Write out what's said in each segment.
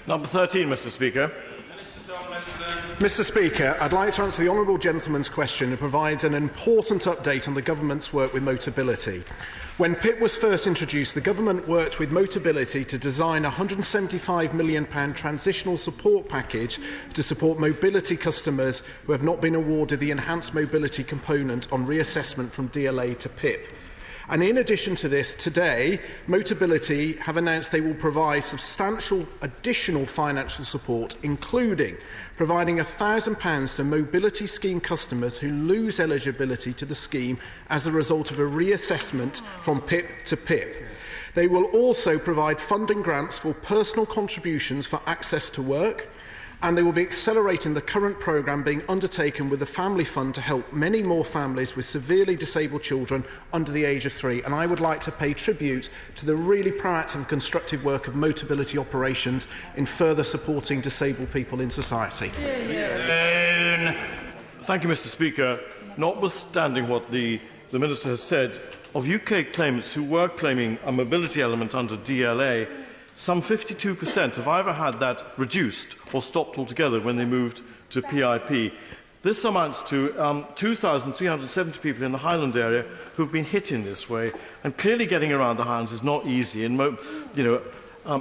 Number 13, Mr Speaker. Mr Speaker, I'd like to answer the honourable gentleman's question and provide an important update on the government's work with Motability. When PIP was first introduced, the government worked with Motability to design a £175 million transitional support package to support mobility customers who have not been awarded the enhanced mobility component on reassessment from DLA to PIP. And in addition to this, today, Motability have announced they will provide substantial additional financial support, including providing £1,000 to mobility scheme customers who lose eligibility to the scheme as a result of a reassessment from PIP to PIP. They will also provide funding grants for personal contributions for access to work, and they will be accelerating the current programme being undertaken with the Family Fund to help many more families with severely disabled children under the age of 3. And I would like to pay tribute to the really proactive and constructive work of Motability Operations in further supporting disabled people in society. Thank you, Mr Speaker. Notwithstanding what the Minister has said, of UK claimants who were claiming a mobility element under DLA, some 52% have either had that reduced or stopped altogether when they moved to PIP. This amounts to 2,370 people in the Highland area who have been hit in this way, and clearly getting around the Highlands is not easy, and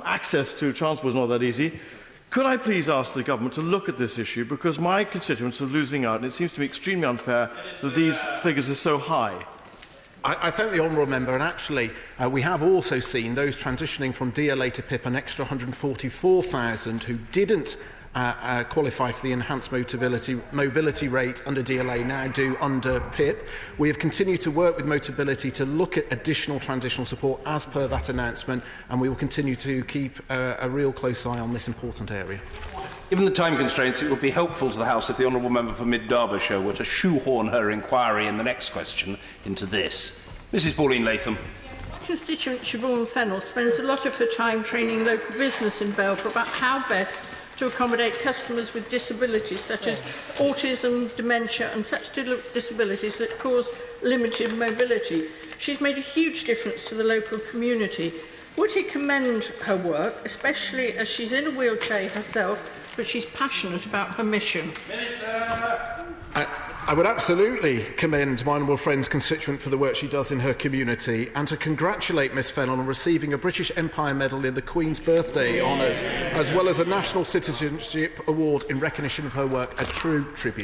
access to transport is not that easy. Could I please ask the government to look at this issue, because my constituents are losing out, and it seems to me extremely unfair that these figures are so high. I thank the honourable member, and actually we have also seen those transitioning from DLA to PIP, an extra 144,000 who didn't qualify for the enhanced mobility rate under DLA now do under PIP. We have continued to work with Motability to look at additional transitional support as per that announcement, and we will continue to keep a real close eye on this important area. Given the time constraints, it would be helpful to the House if the honourable member for Mid Derbyshire were to shoehorn her inquiry in the next question into this. Mrs Pauline Latham. Constituent Siobhan Fennell spends a lot of her time training local business in Belper about how best to accommodate customers with disabilities such as autism, dementia and such disabilities that cause limited mobility. She's made a huge difference to the local community. Would he commend her work, especially as she's in a wheelchair herself, but she's passionate about her mission? Minister. I would absolutely commend my honourable friend's constituent for the work she does in her community, and to congratulate Miss Fennell on receiving a British Empire Medal in the Queen's Birthday Honours, as well as a National Citizenship Award in recognition of her work, a true tribute.